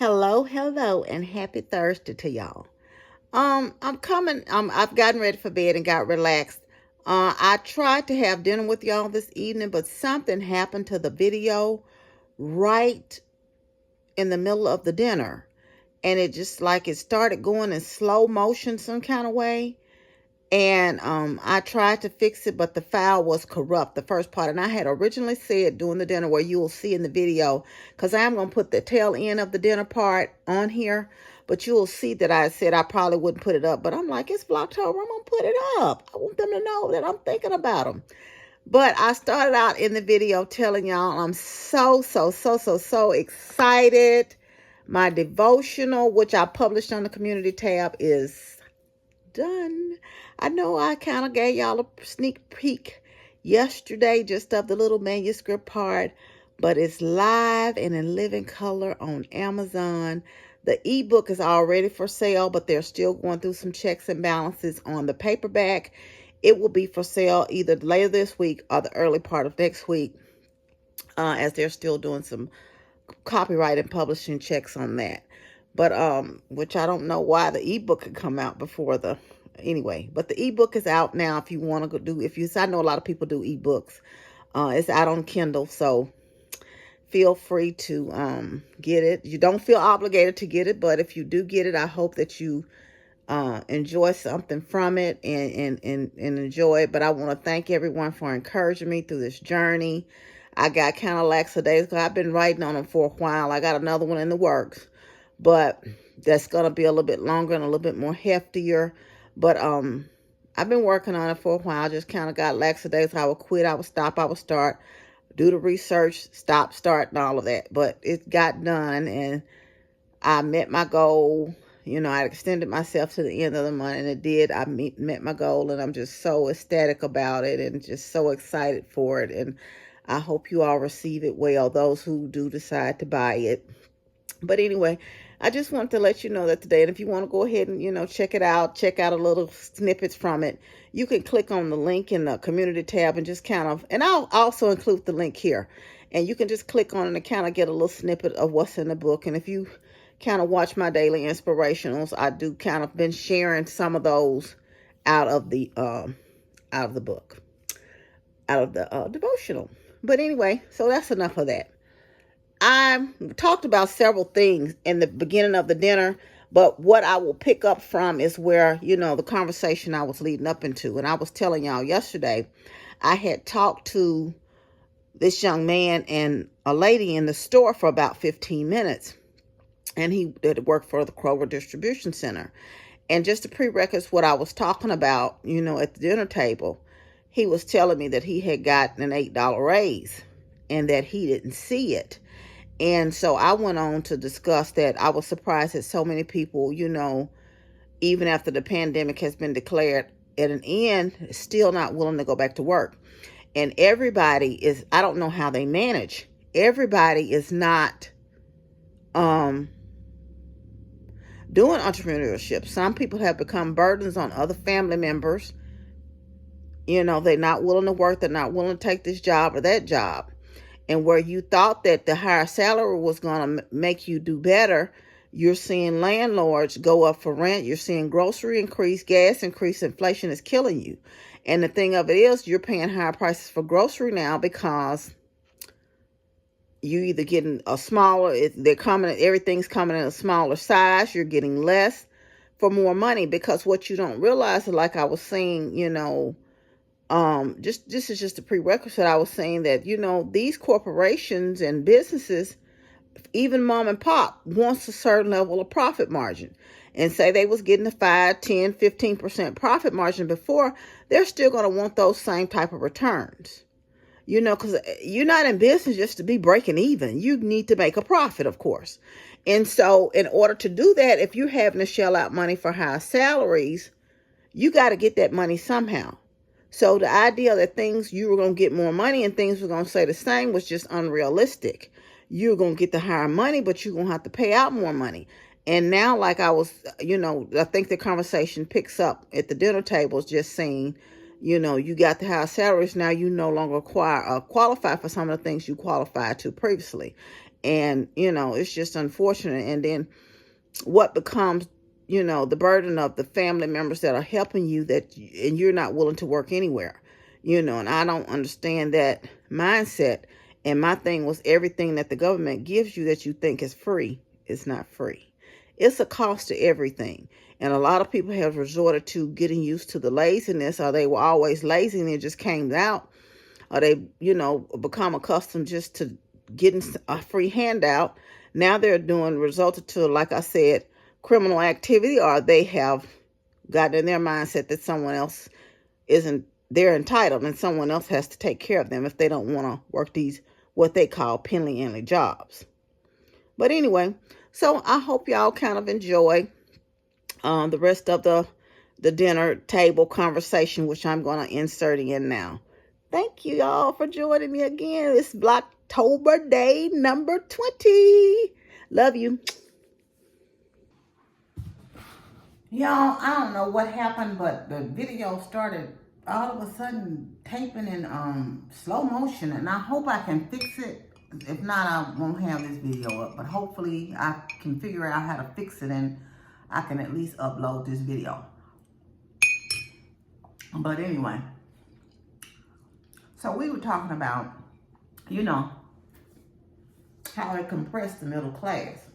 Hello, and happy Thursday to y'all. I've gotten ready for bed and got relaxed. I tried to have dinner with y'all this evening, but something happened to the video right in the middle of the dinner. And it started going in slow motion some kind of way. And I tried to fix it, but the file was corrupt, the first part. And I had originally said during the dinner, where you will see in the video, because I am going to put the tail end of the dinner part on here, but you will see that I said I probably wouldn't put it up. But I'm like, it's VlogTober, I'm going to put it up. I want them to know that I'm thinking about them. But I started out in the video telling y'all I'm so excited. My devotional, which I published on the community tab, is done. I know I kind of gave y'all a sneak peek yesterday just of the little manuscript part, but it's live and in living color on Amazon. The ebook is already for sale, but they're still going through some checks and balances on the paperback. It will be for sale either later this week or the early part of next week, as they're still doing some copyright and publishing checks on that. But which I don't know why the ebook could come out before but the ebook is out now. If you want to I know a lot of people do ebooks. It's out on Kindle, so feel free to get it. You don't feel obligated to get it, but if you do get it, I hope that you enjoy something from it and enjoy it. But I want to thank everyone for encouraging me through this journey. I got kind of lackadaisical. I've been writing on them for a while. I got another one in the works, but that's going to be a little bit longer and a little bit more heftier. But I've been working on it for a while. I just kind of got lackadaisical. I would quit, I would stop, I would start, do the research, stop, start, and all of that. But it got done, and I met my goal. I extended myself to the end of the month, and it did. I met my goal, and I'm just so ecstatic about it and just so excited for it. And I hope you all receive it well, those who do decide to buy it. But anyway, I just wanted to let you know that today, and if you want to go ahead and, check it out, check out a little snippets from it, you can click on the link in the community tab and just and I'll also include the link here. And you can just click on it and kind of get a little snippet of what's in the book. And if you kind of watch my daily inspirationals, I do kind of been sharing some of those out of the book, out of the devotional. But anyway, so that's enough of that. I talked about several things in the beginning of the dinner, but what I will pick up from is where, the conversation I was leading up into. And I was telling y'all yesterday, I had talked to this young man and a lady in the store for about 15 minutes. And he did work for the Kroger Distribution Center. And just the prerequisites, what I was talking about, at the dinner table, he was telling me that he had gotten an $8 raise and that he didn't see it. And so I went on to discuss that I was surprised that so many people, even after the pandemic has been declared at an end, still not willing to go back to work. And everybody is, I don't know how they manage. Everybody is not doing entrepreneurship. Some people have become burdens on other family members. They're not willing to work. They're not willing to take this job or that job. And where you thought that the higher salary was going to make you do better, you're seeing landlords go up for rent. You're seeing grocery increase, gas increase, inflation is killing you. And the thing of it is, you're paying higher prices for grocery now because you either getting a smaller, everything's coming in a smaller size. You're getting less for more money, because what you don't realize, like I was saying, this is just a prerequisite. I was saying that, these corporations and businesses, even mom and pop, wants a certain level of profit margin. And say they was getting a 5, 10, 15% profit margin before, they're still going to want those same type of returns. Because you're not in business just to be breaking even. You need to make a profit, of course. And so in order to do that, if you're having to shell out money for high salaries, you got to get that money somehow. So the idea that you were going to get more money and things were going to stay the same was just unrealistic. You're going to get the higher money, but you're going to have to pay out more money. And now, like I was, I think the conversation picks up at the dinner tables, just saying, you got the higher salaries. Now you no longer qualify for some of the things you qualified to previously. And, it's just unfortunate. And then what becomes, the burden of the family members that are helping you, and you're not willing to work anywhere, and I don't understand that mindset. And my thing was, everything that the government gives you that you think is free is not free. It's a cost to everything. And a lot of people have resorted to getting used to the laziness, or they were always lazy and it just came out, or they, become accustomed just to getting a free handout. Now they're resulted to, like I said, criminal activity, or they have gotten in their mindset that someone else they're entitled and someone else has to take care of them if they don't want to work these, what they call penny jobs. But anyway, so I hope y'all kind of enjoy the rest of the dinner table conversation, which I'm going to insert in now. Thank you y'all for joining me again. It's VlogTober day number 20. Love you. Y'all, I don't know what happened, but the video started all of a sudden taping in slow motion, and I hope I can fix it. If not, I won't have this video up, but hopefully I can figure out how to fix it and I can at least upload this video. But anyway, so we were talking about, how it compressed the middle class.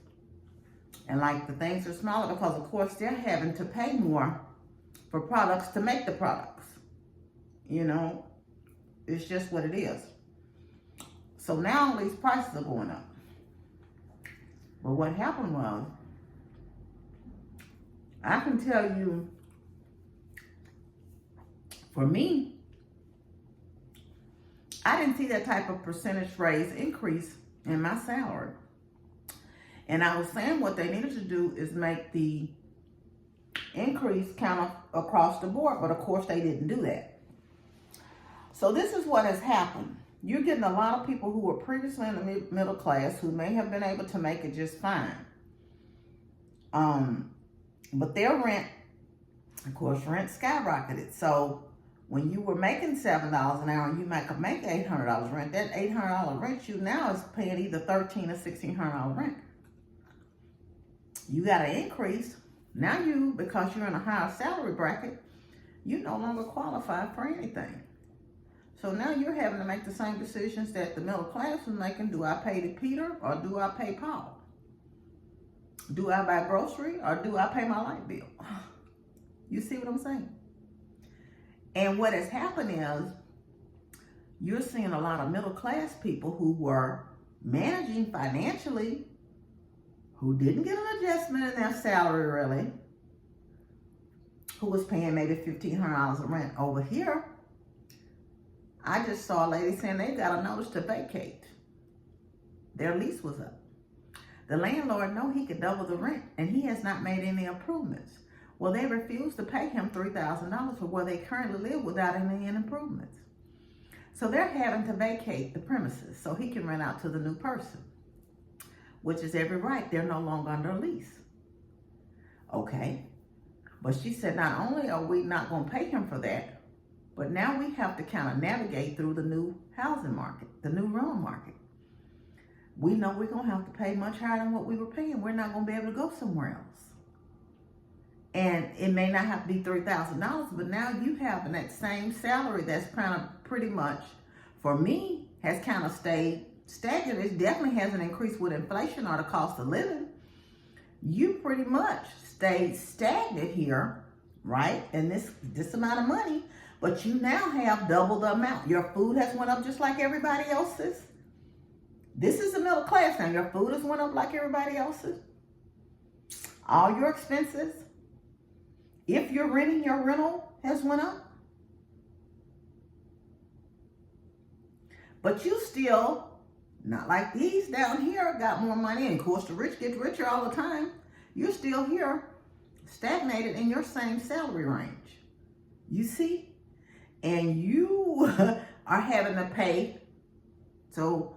And like the things are smaller because, of course, they're having to pay more for products to make the products. It's just what it is. So now all these prices are going up. But what happened was, I can tell you, for me, I didn't see that type of percentage raise increase in my salary. And I was saying what they needed to do is make the increase kind of across the board, but of course they didn't do that. So this is what has happened. You're getting a lot of people who were previously in the middle class who may have been able to make it just fine. But their rent, of course, rent skyrocketed. So when you were making $7 an hour and you make $800 rent, that $800 rent you now is paying either $1,300 or $1,600 rent. You got an increase. Now because you're in a higher salary bracket, you no longer qualify for anything. So now you're having to make the same decisions that the middle class was making. Do I pay the Peter or do I pay Paul? Do I buy grocery or do I pay my light bill? You see what I'm saying? And what has happened is you're seeing a lot of middle class people who were managing financially, who didn't get an adjustment in their salary really, who was paying maybe $1,500 of rent over here. I just saw a lady saying they got a notice to vacate. Their lease was up. The landlord knew he could double the rent and he has not made any improvements. Well, they refused to pay him $3,000 for where they currently live without any improvements. So they're having to vacate the premises so he can rent out to the new person, which is every right. They're no longer under a lease. Okay. But she said, not only are we not going to pay him for that, but now we have to kind of navigate through the new housing market, the new rental market. We know we're going to have to pay much higher than what we were paying. We're not going to be able to go somewhere else. And it may not have to be $3,000, but now you have that same salary that's kind of pretty much, for me, has kind of stayed stagnant. It definitely hasn't increased with inflation or the cost of living. You pretty much stayed stagnant here, right? And this amount of money, but you now have double the amount. Your food has went up just like everybody else's. This is the middle class now. Your food has went up like everybody else's. All your expenses. If you're renting, your rental has went up. But you still, not like these down here, got more money. And of course, the rich get richer all the time. You're still here, stagnated in your same salary range. You see? And you are having to pay. So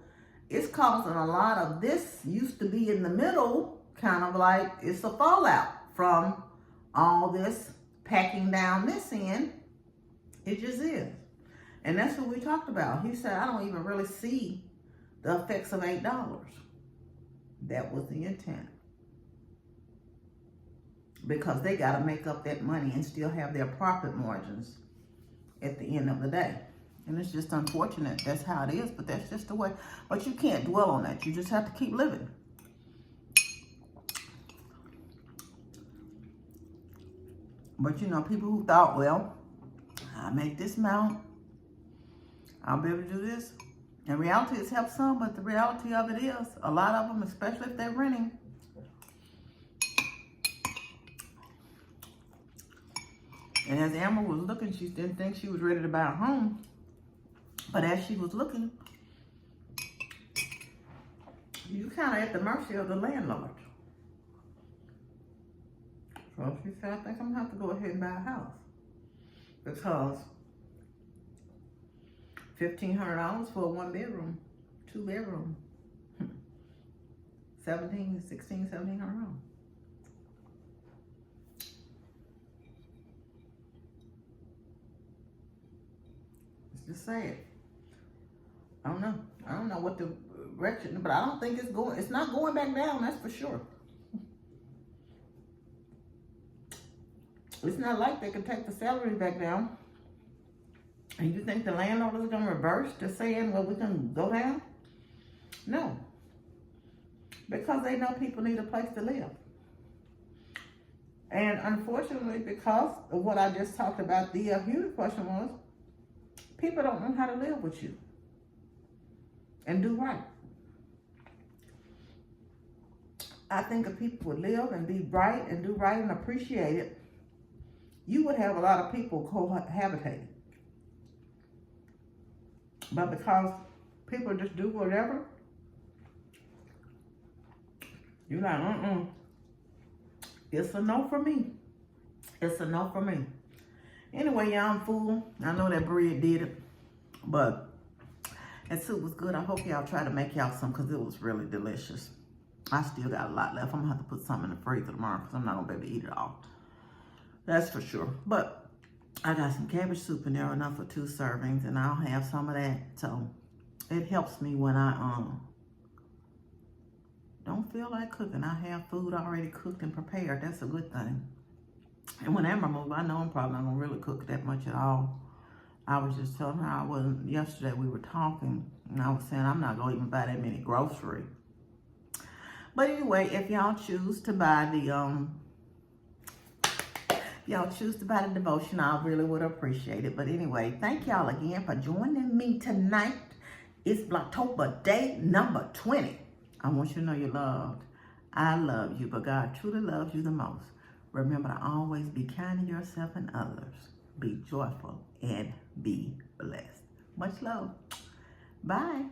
it's causing a lot of this used to be in the middle, kind of like it's a fallout from all this packing down this end. It just is. And that's what we talked about. He said, I don't even really see the effects of $8. That was the intent. Because they got to make up that money and still have their profit margins at the end of the day. And it's just unfortunate. That's how it is, but that's just the way. But you can't dwell on that. You just have to keep living. But you know, people who thought, well, I make this amount, I'll be able to do this. In reality, it's helped some, but the reality of it is, a lot of them, especially if they're renting, and as Amber was looking, she didn't think she was ready to buy a home. But as she was looking, you kind of at the mercy of the landlord. So she said, I think I'm gonna have to go ahead and buy a house. Because $1,500 for a 1-bedroom, 2-bedroom, $1,700. Let's just say it. I don't know. I don't know what the direction, but I don't think it's not going back down, that's for sure. It's not like they can take the salary back down. And you think the landlord is going to reverse to saying, well, we can go down? No. Because they know people need a place to live. And unfortunately, because of what I just talked about, the huge question was, people don't know how to live with you and do right. I think if people would live and be right and do right and appreciate it, you would have a lot of people cohabitating. But because people just do whatever, you're like, it's a no for me. It's a no for me. Anyway, y'all, I'm full. I know that bread did it, but that soup was good. I hope y'all try to make y'all some because it was really delicious. I still got a lot left. I'm gonna have to put some in the freezer tomorrow because I'm not gonna be able to eat it all. That's for sure. But I got some cabbage soup in there, enough for 2 servings, and I'll have some of that. So it helps me when I don't feel like cooking. I have food already cooked and prepared. That's a good thing. And when Amber moves, I know I'm probably not gonna really cook that much at all. I was just telling her yesterday we were talking, and I was saying I'm not gonna even buy that many groceries. But anyway, if y'all choose to buy the devotion, I really would appreciate it. But anyway, thank y'all again for joining me tonight. It's VlogTober day number 20. I want you to know you're loved. I love you, but God truly loves you the most. Remember to always be kind to yourself and others. Be joyful and be blessed. Much love. Bye.